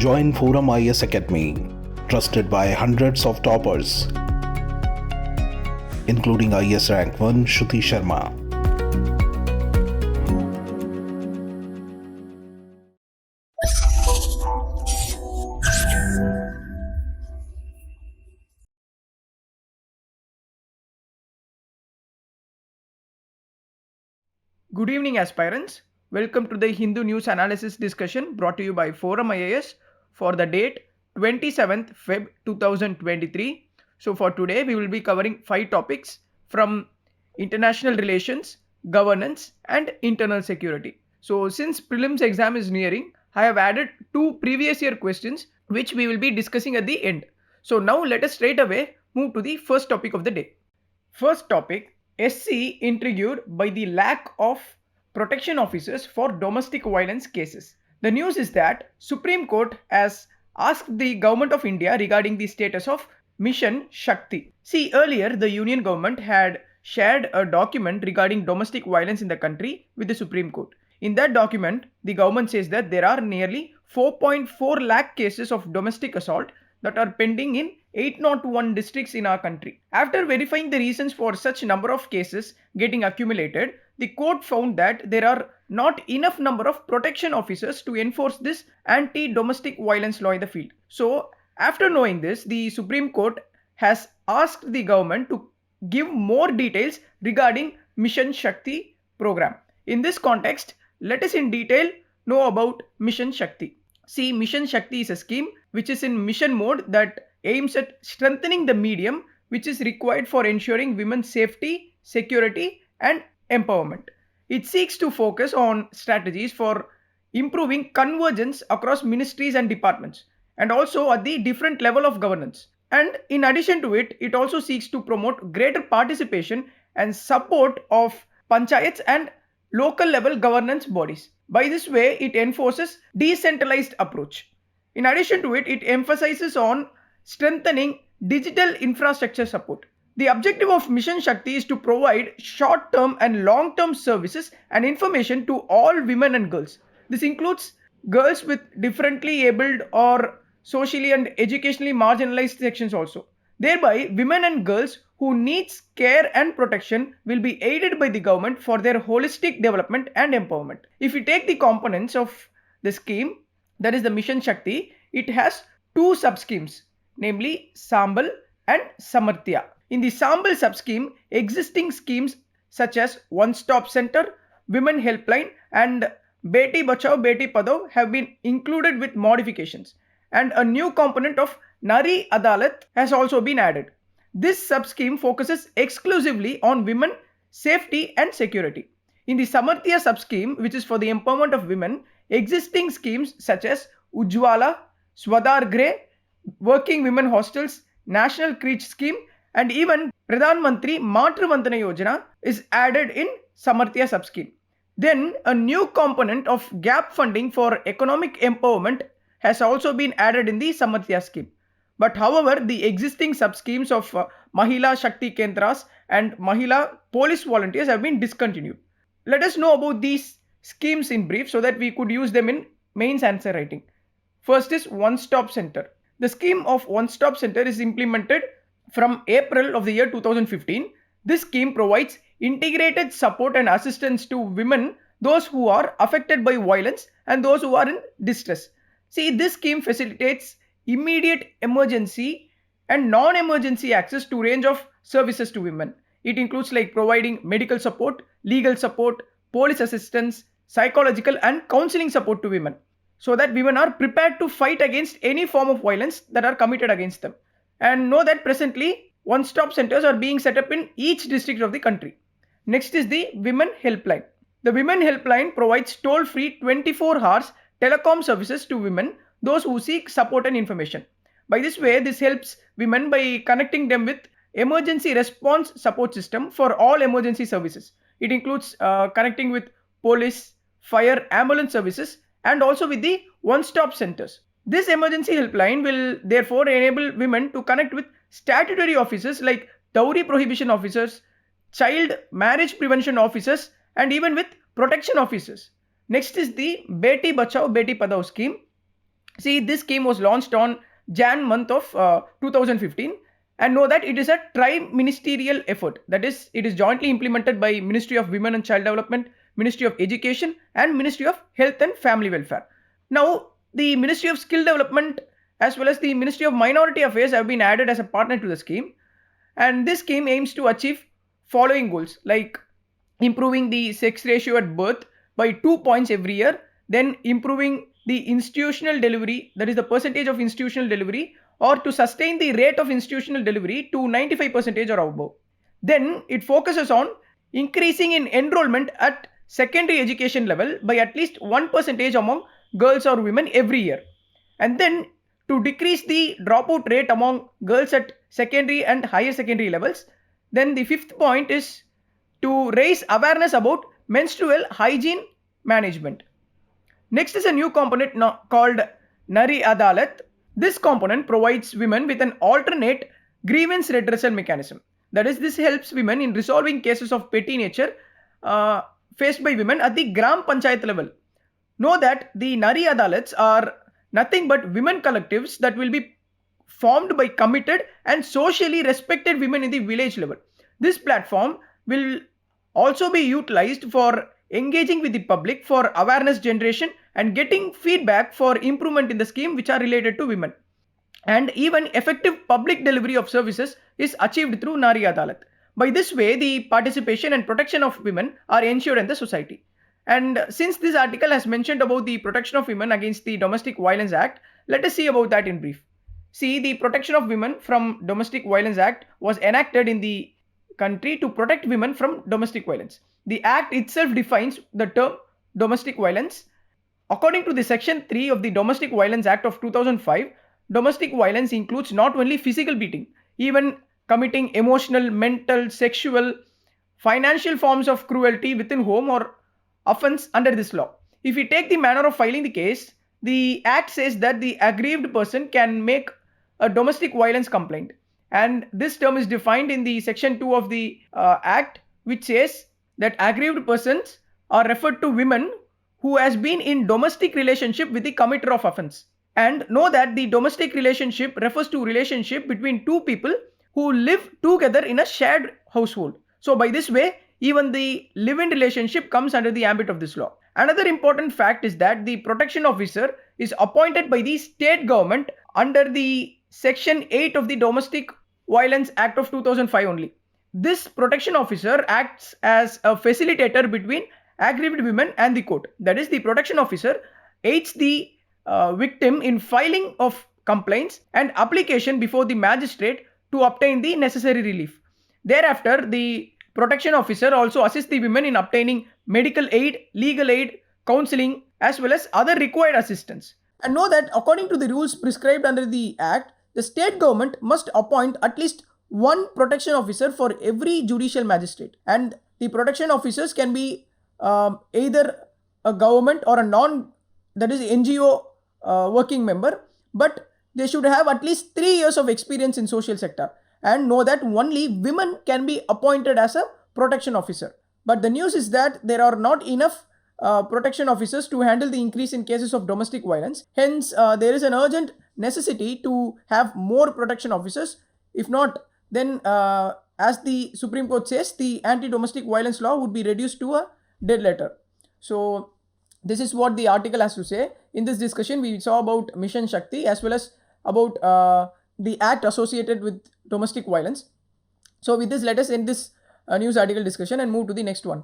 Join ForumIAS Academy, trusted by hundreds of toppers, including IAS Rank 1 Shruti Sharma. Good evening, aspirants. Welcome to the Hindu News Analysis discussion brought to you by ForumIAS for the date 27th Feb 2023. So for today, we will be covering 5 topics from international relations, governance and internal security. So since prelims exam is nearing, I have added 2 previous year questions which we will be discussing at the end. So now let us straight away move to the first topic of the day. First topic, SC intrigued by the lack of protection officers for domestic violence cases. The news is that Supreme Court has asked the government of India regarding the status of Mission Shakti. See, earlier the union government had shared a document regarding domestic violence in the country with the Supreme Court. In that document, the government says that there are nearly 4.4 lakh cases of domestic assault that are pending in 801 districts in our country. After verifying the reasons for such number of cases getting accumulated, the court found that there are not enough number of protection officers to enforce this anti-domestic violence law in the field. So, after knowing this, the Supreme Court has asked the government to give more details regarding Mission Shakti program. In this context, let us in detail know about Mission Shakti. See, Mission Shakti is a scheme which is in mission mode that aims at strengthening the medium which is required for ensuring women's safety, security and empowerment. It seeks to focus on strategies for improving convergence across ministries and departments and also at the different level of governance. And in addition to it, it also seeks to promote greater participation and support of panchayats and local level governance bodies. By this way, it enforces decentralized approach. In addition to it, it emphasizes on strengthening digital infrastructure support. The objective of Mission Shakti is to provide short-term and long-term services and information to all women and girls. This includes girls with differently abled or socially and educationally marginalized sections also. Thereby, women and girls who needs care and protection will be aided by the government for their holistic development and empowerment. If we take the components of the scheme, that is the Mission Shakti, it has 2 sub-schemes, namely Sambal and Samarthya. In the Sambal sub-scheme, existing schemes such as One Stop Center, Women Helpline and Beti Bachao Beti Padhao have been included with modifications, and a new component of Nari Adalat has also been added. This sub-scheme focuses exclusively on women safety and security. In the Samarthya sub-scheme, which is for the empowerment of women, existing schemes such as Ujjwala, Swadhar Greh, Working Women Hostels, National Creche Scheme and even Pradhan Mantri Matru Vandana Yojana is added in Samarthya sub-scheme. Then a new component of gap funding for economic empowerment has also been added in the Samarthya scheme. But however, the existing sub-schemes of Mahila Shakti Kendras and Mahila Police Volunteers have been discontinued. Let us know about these schemes in brief so that we could use them in mains answer writing. First is One Stop Center. The scheme of One Stop Center is implemented from April of the year 2015. This scheme provides integrated support and assistance to women, those who are affected by violence and those who are in distress. See, this scheme facilitates immediate emergency and non-emergency access to range of services to women. It includes like providing medical support, legal support, police assistance, psychological and counseling support to women, so that women are prepared to fight against any form of violence that are committed against them. And know that presently one-stop centers are being set up in each district of the country. Next is the Women Helpline. The Women Helpline provides toll-free 24 hours telecom services to women, those who seek support and information. By this way, this helps women by connecting them with emergency response support system for all emergency services. It includes connecting with police, fire, ambulance services and also with the one-stop centers. This emergency helpline will therefore enable women to connect with statutory officers like dowry prohibition officers, child marriage prevention officers and even with protection officers. Next is the Beti Bachao Beti Padhao scheme. See, this scheme was launched on Jan month of 2015, and know that it is a tri-ministerial effort. That is, it is jointly implemented by Ministry of Women and Child Development, Ministry of Education, and Ministry of Health and Family Welfare. Now, the Ministry of Skill Development as well as the Ministry of Minority Affairs have been added as a partner to the scheme, and this scheme aims to achieve following goals like improving the sex ratio at birth by 2 points every year, then improving the institutional delivery, that is the percentage of institutional delivery, or to sustain the rate of institutional delivery to 95% or above. Then it focuses on increasing in enrollment at secondary education level by at least 1% among girls or women every year. And then to decrease the dropout rate among girls at secondary and higher secondary levels. Then the fifth point is to raise awareness about menstrual hygiene management. Next is a new component called Nari Adalat. This component provides women with an alternate grievance redressal mechanism. That is, this helps women in resolving cases of petty nature faced by women at the Gram Panchayat level. Know that the Nari Adalats are nothing but women collectives that will be formed by committed and socially respected women in the village level. This platform will also be utilized for engaging with the public for awareness generation and getting feedback for improvement in the scheme which are related to women. And even effective public delivery of services is achieved through Nari Adalat. By this way, the participation and protection of women are ensured in the society. And since this article has mentioned about the protection of women against the Domestic Violence Act, let us see about that in brief. See, the Protection of Women from Domestic Violence Act was enacted in the country to protect women from domestic violence. The act itself defines the term domestic violence. According to the Section 3 of the Domestic Violence Act of 2005, domestic violence includes not only physical beating, even committing emotional, mental, sexual, financial forms of cruelty within home or offense under this law. If we take the manner of filing the case, the act says that the aggrieved person can make a domestic violence complaint, and this term is defined in the section 2 of the act, which says that aggrieved persons are referred to women who has been in domestic relationship with the committer of offense. And know that the domestic relationship refers to relationship between two people who live together in a shared household. So by this way, even the live-in relationship comes under the ambit of this law. Another important fact is that the protection officer is appointed by the state government under the Section 8 of the Domestic Violence Act of 2005 only. This protection officer acts as a facilitator between aggrieved women and the court. That is, the protection officer aids the victim in filing of complaints and application before the magistrate to obtain the necessary relief. Thereafter, the protection officer also assists the women in obtaining medical aid, legal aid, counseling, as well as other required assistance. And know that according to the rules prescribed under the Act, the state government must appoint at least one protection officer for every judicial magistrate. And the protection officers can be either a government or a that is NGO working member, but they should have at least 3 years of experience in social sector. And know that only women can be appointed as a protection officer. But the news is that there are not enough protection officers to handle the increase in cases of domestic violence. Hence, there is an urgent necessity to have more protection officers. If not, then as the Supreme Court says, the anti-domestic violence law would be reduced to a dead letter. So this is what the article has to say. In this discussion, we saw about Mission Shakti as well as about the act associated with domestic violence. So with this, let us end this news article discussion and move to the next one.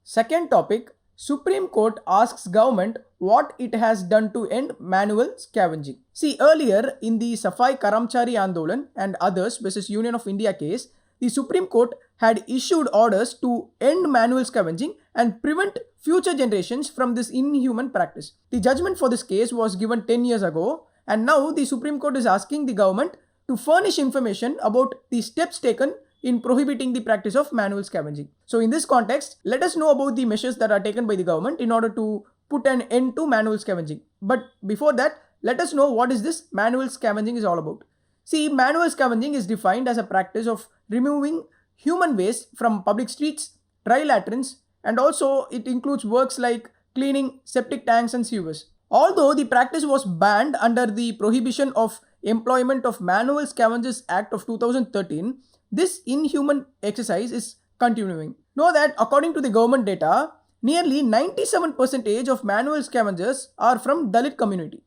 Second topic, Supreme Court asks government what it has done to end manual scavenging. See, earlier in the Safai Karamchari Andolan and others versus Union of India case, the Supreme Court had issued orders to end manual scavenging and prevent future generations from this inhuman practice. The judgment for this case was given 10 years ago, and now the Supreme Court is asking the government to furnish information about the steps taken in prohibiting the practice of manual scavenging. So in this context, let us know about the measures that are taken by the government in order to put an end to manual scavenging. But before that, let us know what is this manual scavenging is all about. See, manual scavenging is defined as a practice of removing human waste from public streets, dry latrines, and also it includes works like cleaning septic tanks and sewers. Although the practice was banned under the Prohibition of Employment of Manual Scavengers Act of 2013, this inhuman exercise is continuing. Know that according to the government data, nearly 97% of manual scavengers are from Dalit community.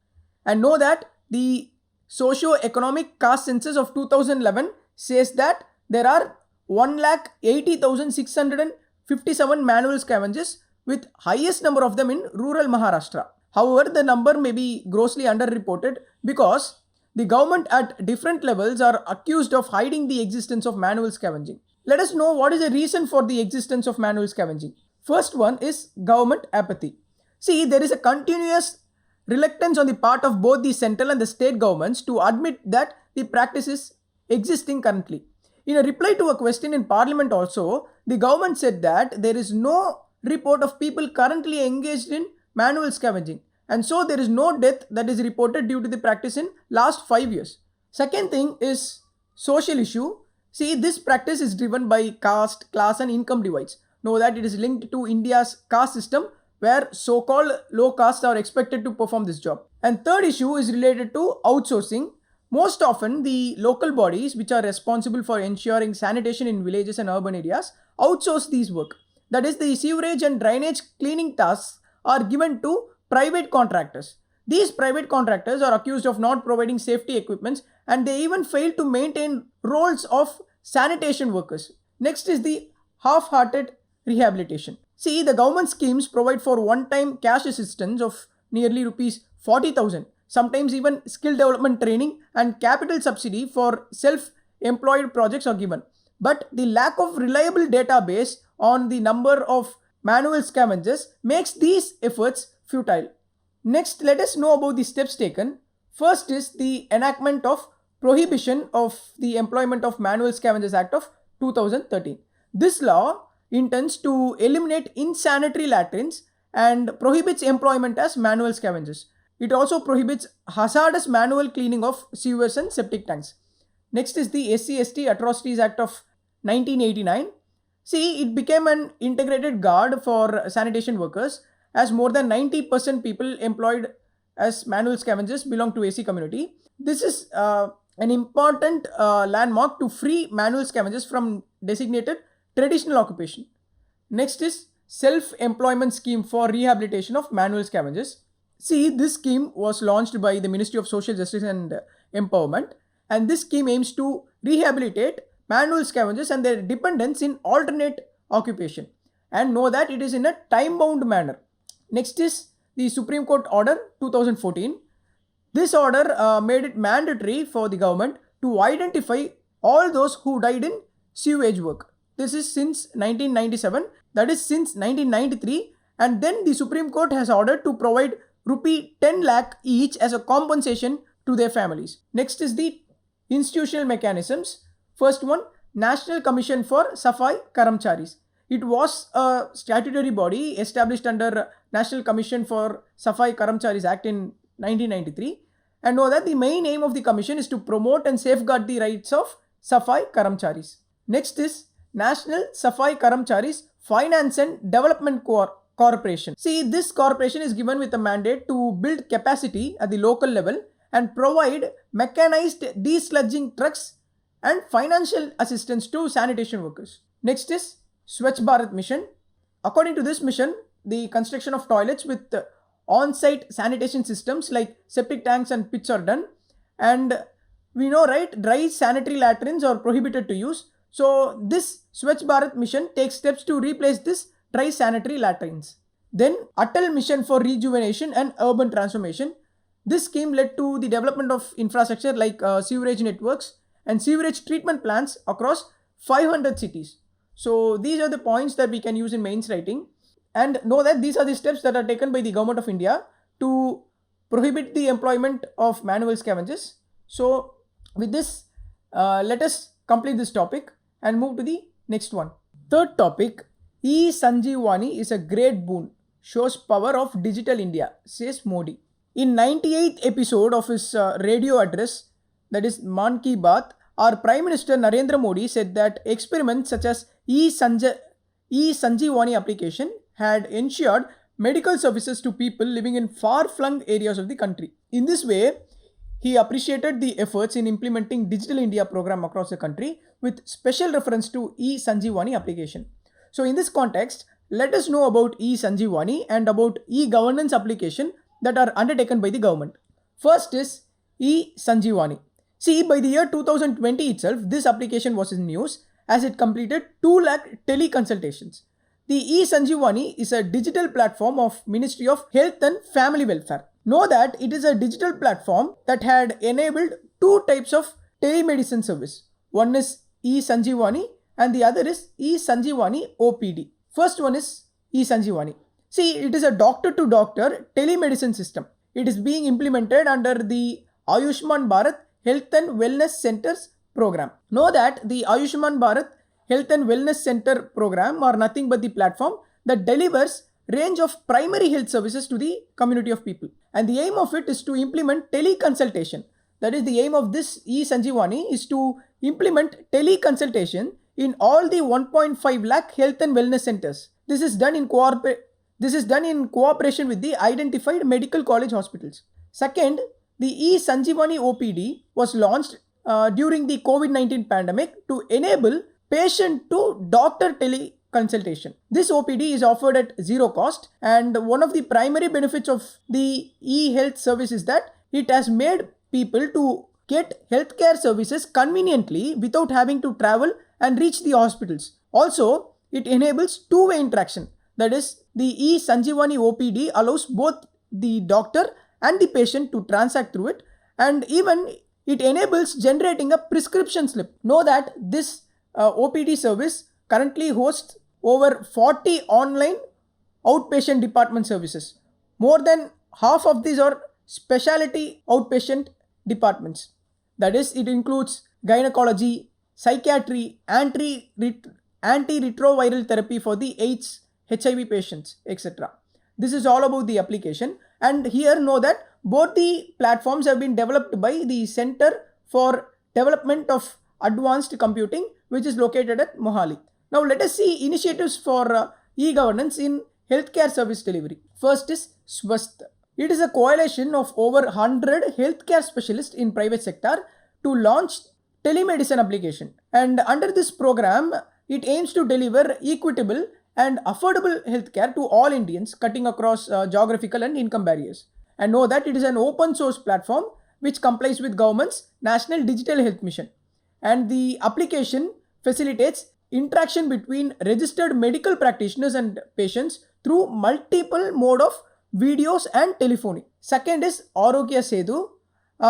And know that the socio-economic caste census of 2011 says that there are 1,80,657 manual scavengers, with highest number of them in rural Maharashtra. However, the number may be grossly underreported because the government at different levels are accused of hiding the existence of manual scavenging. Let us know what is the reason for the existence of manual scavenging. First one is government apathy. See, there is a continuous reluctance on the part of both the central and the state governments to admit that the practice is existing currently. In a reply to a question in Parliament also, the government said that there is no report of people currently engaged in manual scavenging, and so there is no death that is reported due to the practice in last 5 years. Second thing is social issue. See, this practice is driven by caste, class and income divides. Know that it is linked to India's caste system, where so-called low castes are expected to perform this job. And third issue is related to outsourcing. Most often, the local bodies which are responsible for ensuring sanitation in villages and urban areas outsource these work. That is, the sewerage and drainage cleaning tasks are given to private contractors. These private contractors are accused of not providing safety equipments, and they even fail to maintain roles of sanitation workers. Next is the half-hearted rehabilitation. See, the government schemes provide for one-time cash assistance of nearly rupees 40,000, sometimes even skill development training and capital subsidy for self-employed projects are given. But the lack of reliable database on the number of manual scavengers makes these efforts futile. Next, let us know about the steps taken. First is the enactment of Prohibition of the Employment of Manual Scavengers Act of 2013. This law intends to eliminate insanitary latrines and prohibits employment as manual scavengers. It also prohibits hazardous manual cleaning of sewers and septic tanks. Next is the SC/ST Atrocities Act of 1989. See, it became an integrated guard for sanitation workers, as more than 90% people employed as manual scavengers belong to AC community. This is an important landmark to free manual scavengers from designated traditional occupation. Next is self-employment scheme for rehabilitation of manual scavengers. See, this scheme was launched by the Ministry of Social Justice and Empowerment, and this scheme aims to rehabilitate manual scavengers and their dependents in alternate occupation, and know that it is in a time-bound manner. Next is the Supreme Court Order 2014. This order made it mandatory for the government to identify all those who died in sewage work. This is since 1997, that is since 1993, and then the Supreme Court has ordered to provide rupee 10 lakh each as a compensation to their families. Next is the institutional mechanisms. First one, National Commission for Safai Karamcharis. It was a statutory body established under National Commission for Safai Karamcharis Act in 1993, and know that the main aim of the commission is to promote and safeguard the rights of Safai Karamcharis. Next is National Safai Karamcharis Finance and Development Corporation. See, this corporation is given with a mandate to build capacity at the local level and provide mechanized desludging trucks and financial assistance to sanitation workers. Next is Swachh Bharat Mission. According to this mission, the construction of toilets with on-site sanitation systems like septic tanks and pits are done. And we know, right, dry sanitary latrines are prohibited to use. So this Swachh Bharat Mission takes steps to replace this dry sanitary latrines. Then Atal Mission for Rejuvenation and Urban Transformation. This scheme led to the development of infrastructure like sewerage networks and sewerage treatment plants across 500 cities. So these are the points that we can use in mains writing, and know that these are the steps that are taken by the government of India to prohibit the employment of manual scavengers. So with this, let us complete this topic and move to the next one. Third topic, E-Sanjeevani is a great boon, shows power of digital India, says Modi. In 98th episode of his radio address, that is Man Ki Baat, our Prime Minister Narendra Modi said that experiments such as E-Sanjeevani application had ensured medical services to people living in far-flung areas of the country. In this way, he appreciated the efforts in implementing Digital India program across the country with special reference to e-Sanjeevani application. So in this context, let us know about e-Sanjeevani and about e-governance application that are undertaken by the government. First is e-Sanjeevani. See, by the year 2020 itself, this application was in news as it completed 2 lakh teleconsultations. The e-Sanjeevani is a digital platform of Ministry of Health and Family Welfare. Know that it is a digital platform that had enabled 2 types of telemedicine service. One is e-Sanjeevani and the other is e-Sanjeevani OPD. First one is e-Sanjeevani. See, it is a doctor-to-doctor telemedicine system. It is being implemented under the Ayushman Bharat Health and Wellness Centers program. Know that the Ayushman Bharat Health and Wellness Center program are nothing but the platform that delivers range of primary health services to the community of people. And the aim of it is to implement teleconsultation. That is, the aim of this e-Sanjeevani is to implement teleconsultation in all the 1.5 lakh health and wellness centers. This is done in cooperation with the identified medical college hospitals. Second, the e-Sanjeevani OPD was launched during the COVID-19 pandemic to enable patient to doctor teleconsultation. This OPD is offered at zero cost, and one of the primary benefits of the e-health service is that it has made people to get healthcare services conveniently without having to travel and reach the hospitals. Also, it enables two-way interaction. That is, the e-Sanjeevani OPD allows both the doctor and the patient to transact through it, and even it enables generating a prescription slip. Know that this OPD service currently hosts over 40 online outpatient department services. More than half of these are specialty outpatient departments. That is, it includes gynecology, psychiatry, antiretroviral therapy for the AIDS, HIV patients, etc. This is all about the application. And here know that both the platforms have been developed by the Center for Development of Advanced Computing, which is located at Mohali. Now let us see initiatives for e-governance in healthcare service delivery. First is Swasth. It is a coalition of over 100 healthcare specialists in private sector to launch telemedicine application. And under this program, it aims to deliver equitable and affordable healthcare to all Indians, cutting across geographical and income barriers. And know that it is an open source platform which complies with government's National Digital Health Mission. And the application facilitates interaction between registered medical practitioners and patients through multiple mode of videos and telephony. Second is Arogya Setu.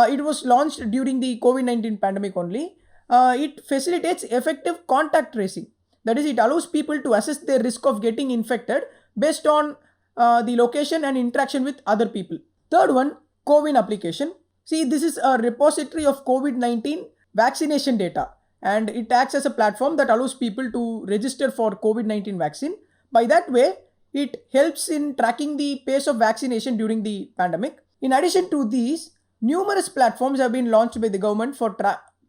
It was launched during the COVID-19 pandemic only. It facilitates effective contact tracing. That is, it allows people to assess their risk of getting infected based on the location and interaction with other people. Third one, CoWIN application. See, this is a repository of COVID-19 vaccination data, and it acts as a platform that allows people to register for COVID-19 vaccine. By that way, it helps in tracking the pace of vaccination during the pandemic. In addition to these, numerous platforms have been launched by the government for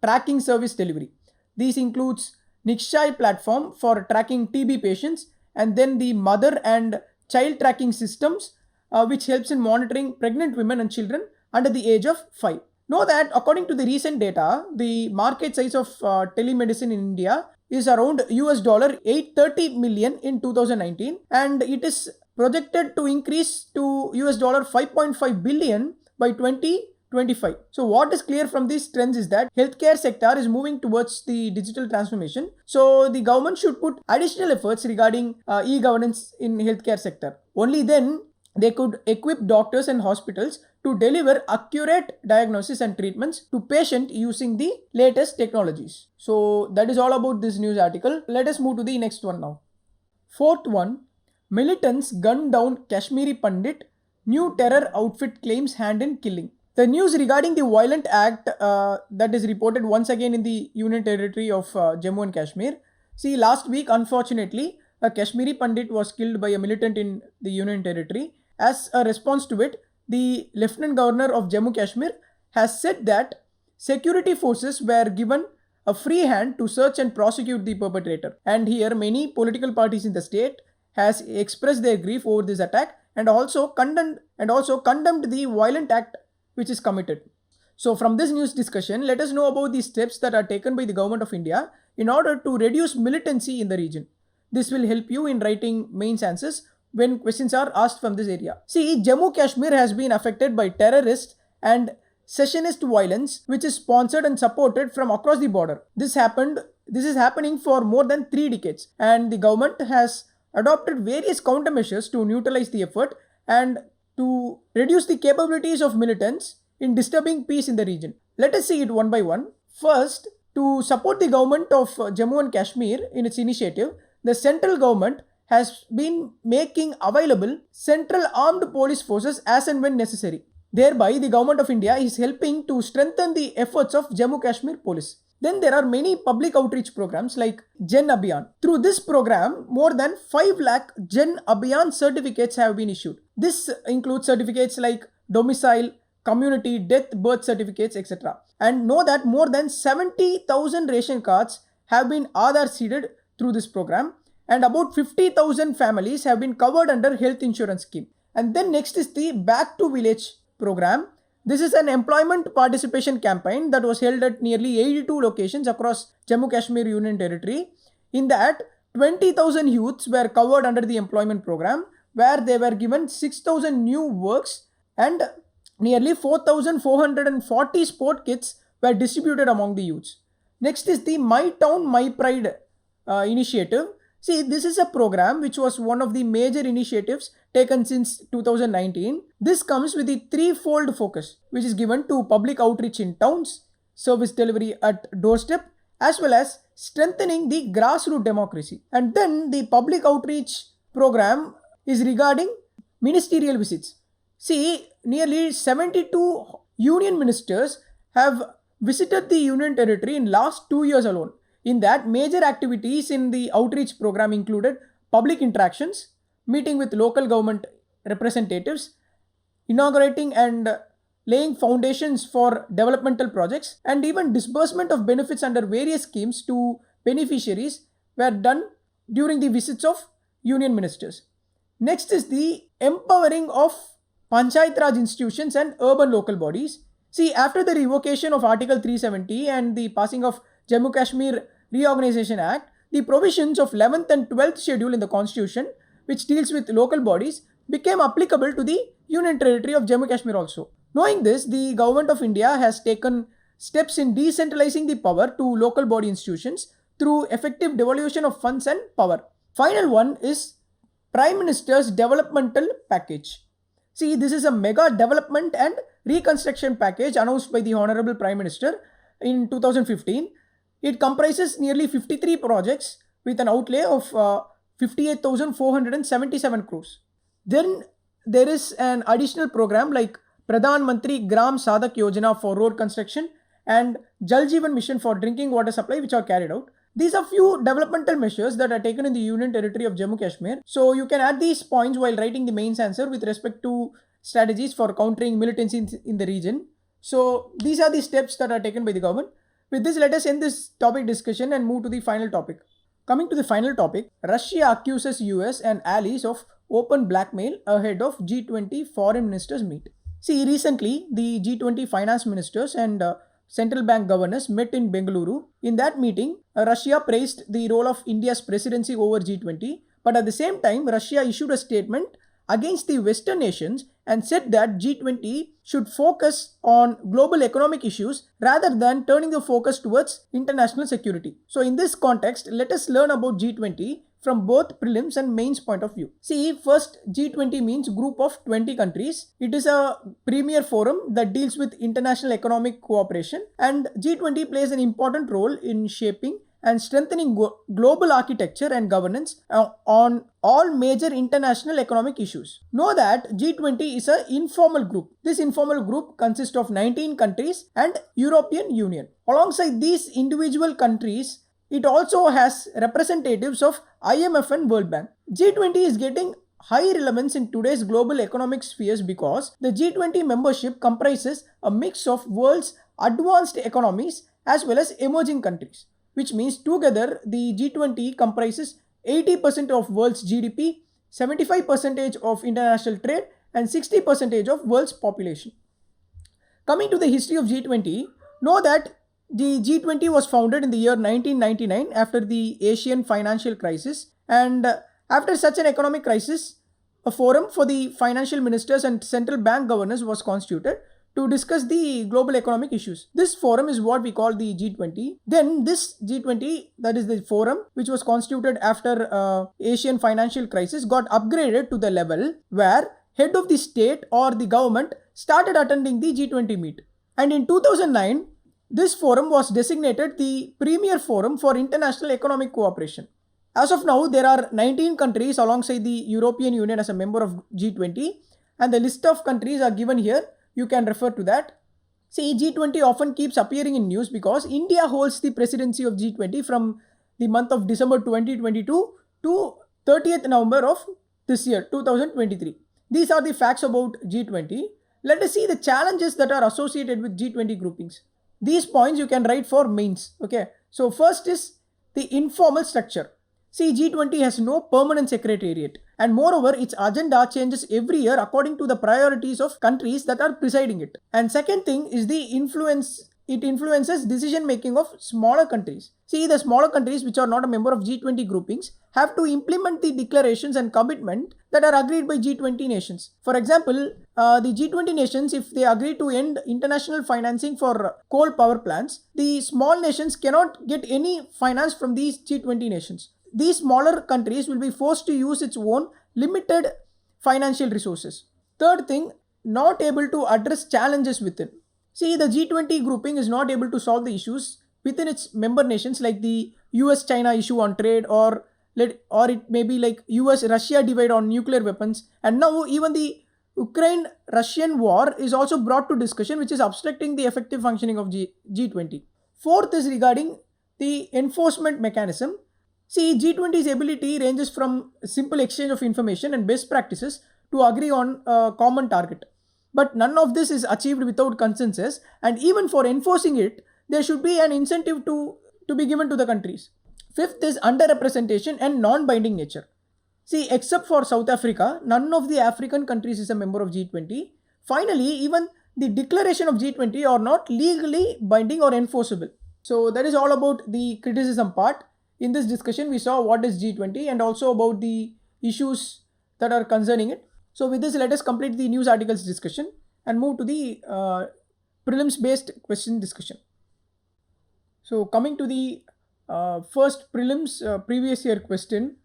tracking service delivery. These includes Nikshay platform for tracking TB patients, and then the mother and child tracking systems, which helps in monitoring pregnant women and children under the age of 5. Know that according to the recent data, the market size of telemedicine in India is around $830 million in 2019, and it is projected to increase to $5.5 billion by 2025. So what is clear from these trends is that healthcare sector is moving towards the digital transformation. So the government should put additional efforts regarding e-governance in healthcare sector. Only then they could equip doctors and hospitals to deliver accurate diagnosis and treatments to patients using the latest technologies. So that is all about this news article. Let us move to the next one now. Fourth one, militants gun down Kashmiri Pandit, new terror outfit claims hand in killing. The news regarding the violent act that is reported once again in the Union Territory of Jammu and Kashmir. See, last week, unfortunately, a Kashmiri Pandit was killed by a militant in the Union Territory. As a response to it, the Lieutenant Governor of Jammu Kashmir has said that security forces were given a free hand to search and prosecute the perpetrator. And here, many political parties in the state has expressed their grief over this attack, and also condemned the violent act which is committed. So from this news discussion, let us know about the steps that are taken by the government of India in order to reduce militancy in the region. This will help you in writing mains answers when questions are asked from this area. See, Jammu Kashmir has been affected by terrorist and secessionist violence which is sponsored and supported from across the border. This is happening for more than 3 decades, and the government has adopted various countermeasures to neutralize the effort and to reduce the capabilities of militants in disturbing peace in the region. Let us see it one by one. First, to support the government of Jammu and Kashmir in its initiative, the central government has been making available central armed police forces as and when necessary. Thereby, the government of India is helping to strengthen the efforts of Jammu Kashmir police. Then there are many public outreach programs like Jan Abhiyan. Through this program, more than 5 lakh Jan Abhiyan certificates have been issued. This includes certificates like domicile, community, death, birth certificates, etc. And know that more than 70,000 ration cards have been Aadhaar seeded through this program, and about 50,000 families have been covered under health insurance scheme. And then next is the Back to Village program. This is an employment participation campaign that was held at nearly 82 locations across Jammu Kashmir Union Territory. In that, 20,000 youths were covered under the employment program, where they were given 6,000 new works and nearly 4,440 sport kits were distributed among the youths. Next is the My Town, My Pride initiative. See, this is a program which was one of the major initiatives taken since 2019. This comes with the threefold focus, which is given to public outreach in towns, service delivery at doorstep, as well as strengthening the grassroots democracy. And then the public outreach program is regarding ministerial visits. See, nearly 72 union ministers have visited the union territory in last 2 years alone. In that, major activities in the outreach program included public interactions, meeting with local government representatives, inaugurating and laying foundations for developmental projects, and even disbursement of benefits under various schemes to beneficiaries were done during the visits of union ministers. Next is the empowering of Panchayat Raj institutions and urban local bodies. See, after the revocation of Article 370 and the passing of Jammu Kashmir Reorganization Act, the provisions of 11th and 12th schedule in the constitution, which deals with local bodies, became applicable to the Union Territory of Jammu Kashmir also. Knowing this, the government of India has taken steps in decentralizing the power to local body institutions through effective devolution of funds and power. Final one is Prime Minister's Developmental Package. See, this is a mega development and reconstruction package announced by the Honorable Prime Minister in 2015. It comprises nearly 53 projects with an outlay of 58,477 crores. Then there is an additional program like Pradhan Mantri Gram Sadak Yojana for road construction and Jal Jeevan Mission for drinking water supply, which are carried out. These are few developmental measures that are taken in the Union Territory of Jammu Kashmir. So you can add these points while writing the mains answer with respect to strategies for countering militancy in the region. So these are the steps that are taken by the government. With this, let us end this topic discussion and move to the final topic. Coming to the final topic, Russia accuses US and allies of open blackmail ahead of G20 foreign ministers meet. See, recently the G20 finance ministers and central bank governors met in Bengaluru. In that meeting, Russia praised the role of India's presidency over G20, but at the same time, Russia issued a statement against the Western nations and said that G20 should focus on global economic issues rather than turning the focus towards international security. So in this context, let us learn about G20 from both prelims and mains point of view. See, first, G20 means group of 20 countries. It is a premier forum that deals with international economic cooperation, and G20 plays an important role in shaping and strengthening global architecture and governance on all major international economic issues. Know that G20 is an informal group. This informal group consists of 19 countries and European Union. Alongside these individual countries, it also has representatives of IMF and World Bank. G20 is getting high relevance in today's global economic spheres because the G20 membership comprises a mix of world's advanced economies as well as emerging countries, which means together the G20 comprises 80% of world's GDP, 75% of international trade, and 60% of world's population. Coming to the history of G20, know that the G20 was founded in the year 1999 after the Asian financial crisis, and after such an economic crisis, a forum for the financial ministers and central bank governors was constituted to discuss the global economic issues. This forum is what we call the G20. Then this G20, that is the forum which was constituted after Asian financial crisis, got upgraded to the level where head of the state or the government started attending the G20 meet. And in 2009, this forum was designated the premier forum for international economic cooperation. As of now, there are 19 countries alongside the European Union as a member of G20, and the list of countries are given here. You can refer to that. See, G20 often keeps appearing in news because India holds the presidency of G20 from the month of December 2022 to 30th November of this year, 2023. These are the facts about G20. Let us see the challenges that are associated with G20 groupings. These points you can write for mains. Okay. So first is the informal structure. See, G20 has no permanent secretariat, and moreover, its agenda changes every year according to the priorities of countries that are presiding it. And second thing is the influence. It influences decision making of smaller countries. See, the smaller countries which are not a member of G20 groupings have to implement the declarations and commitment that are agreed by G20 nations. For example, the G20 nations, if they agree to end international financing for coal power plants, the small nations cannot get any finance from these G20 nations. These smaller countries will be forced to use its own limited financial resources. Third thing, not able to address challenges within. See, the G20 grouping is not able to solve the issues within its member nations, like the US-China issue on trade, or it may be like US-Russia divide on nuclear weapons. And now even the Ukraine-Russian war is also brought to discussion, which is obstructing the effective functioning of G20. Fourth is regarding the enforcement mechanism. See, G20's ability ranges from simple exchange of information and best practices to agree on a common target. But none of this is achieved without consensus, and even for enforcing it, there should be an incentive to be given to the countries. Fifth is underrepresentation and non-binding nature. See, except for South Africa, none of the African countries is a member of G20. Finally, even the declaration of G20 are not legally binding or enforceable. So that is all about the criticism part. In this discussion, we saw what is G20 and also about the issues that are concerning it. So with this, let us complete the news articles discussion and move to the prelims based question discussion. So coming to the first prelims previous year question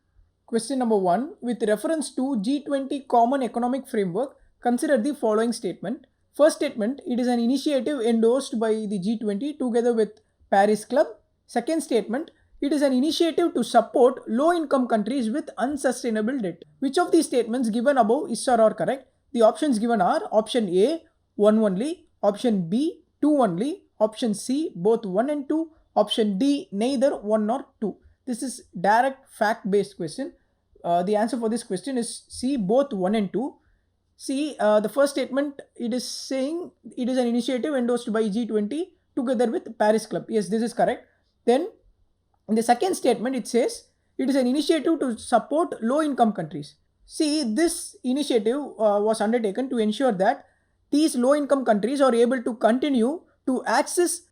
number 1, with reference to G20 Common Economic Framework, consider the following statement. First statement, it is an initiative endorsed by the G20 together with Paris Club. Second statement, it is an initiative to support low-income countries with unsustainable debt. Which of these statements given above is or are correct? The options given are option A, 1 only, option B, 2 only, option C, both 1 and 2, option D, neither 1 nor 2. This is direct fact-based question. The answer for this question is C, both 1 and 2. See, the first statement, it is saying it is an initiative endorsed by G20 together with Paris Club. Yes, this is correct. Then in the second statement, it says it is an initiative to support low-income countries. See, this initiative was undertaken to ensure that these low-income countries are able to continue to access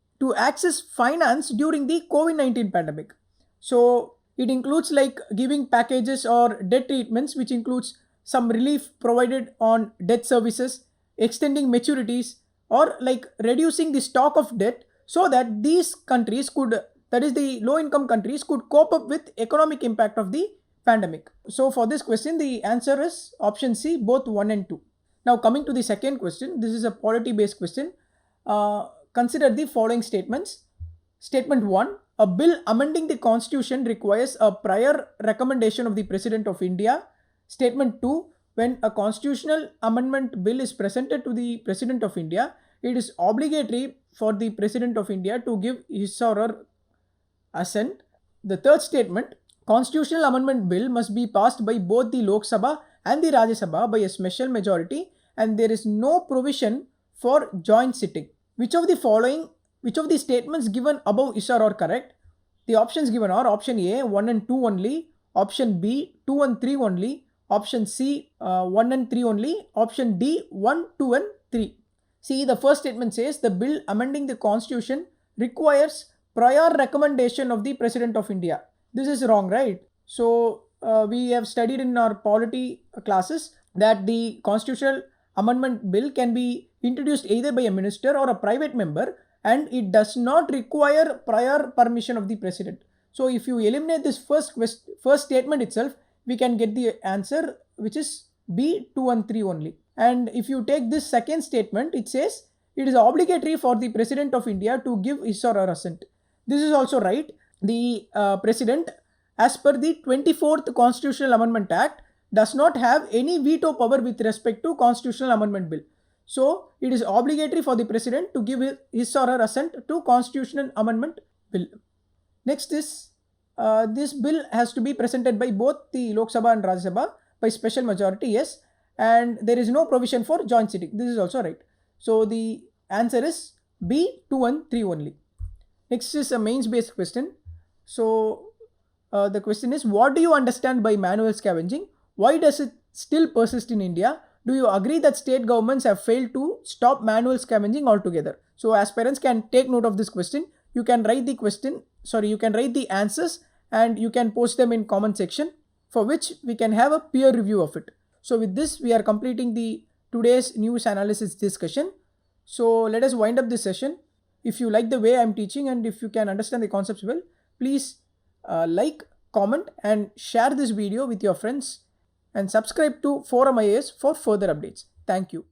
finance during the COVID-19 pandemic. So it includes like giving packages or debt treatments, which includes some relief provided on debt services, extending maturities, or like reducing the stock of debt so that these countries could, that is the low-income countries, could cope up with economic impact of the pandemic. So for this question, the answer is option C, both 1 and 2. Now coming to the second question, this is a polity-based question. Consider the following statements. Statement 1, a bill amending the constitution requires a prior recommendation of the President of India. Statement 2, when a constitutional amendment bill is presented to the President of India, it is obligatory for the President of India to give his or her assent. The third statement, constitutional amendment bill must be passed by both the Lok Sabha and the Rajya Sabha by a special majority, and there is no provision for joint sitting. Which of the statements given above is or are correct? The options given are option A, 1 and 2 only, option B, 2 and 3 only, Option C 1 and 3 only. Option D 1, 2 and 3. See, the first statement says the bill amending the constitution requires prior recommendation of the President of India. This is wrong, right? So we have studied in our polity classes that the constitutional amendment bill can be introduced either by a minister or a private member, and it does not require prior permission of the president. So if you eliminate this first statement itself, we can get the answer, which is B 2 and 3 only. And if you take this second statement, it says it is obligatory for the President of India to give his or her assent. This is also right. The President, as per the 24th Constitutional Amendment Act, does not have any veto power with respect to Constitutional Amendment Bill. So it is obligatory for the President to give his or her assent to Constitutional Amendment Bill. Next is this bill has to be presented by both the Lok Sabha and Rajya Sabha by special majority, yes, and there is no provision for joint sitting. This is also right. So the answer is B 2 and 3 only. Next is a mains based question. So the question is, what do you understand by manual scavenging? Why does it still persist in India? Do you agree that state governments have failed to stop manual scavenging altogether? So aspirants can take note of this question. You can write the answers and you can post them in comment section, for which we can have a peer review of it. So with this, we are completing the today's news analysis discussion. So let us wind up this session. If you like the way I am teaching and if you can understand the concepts well, please like, comment and share this video with your friends and subscribe to ForumIAS for further updates. Thank you.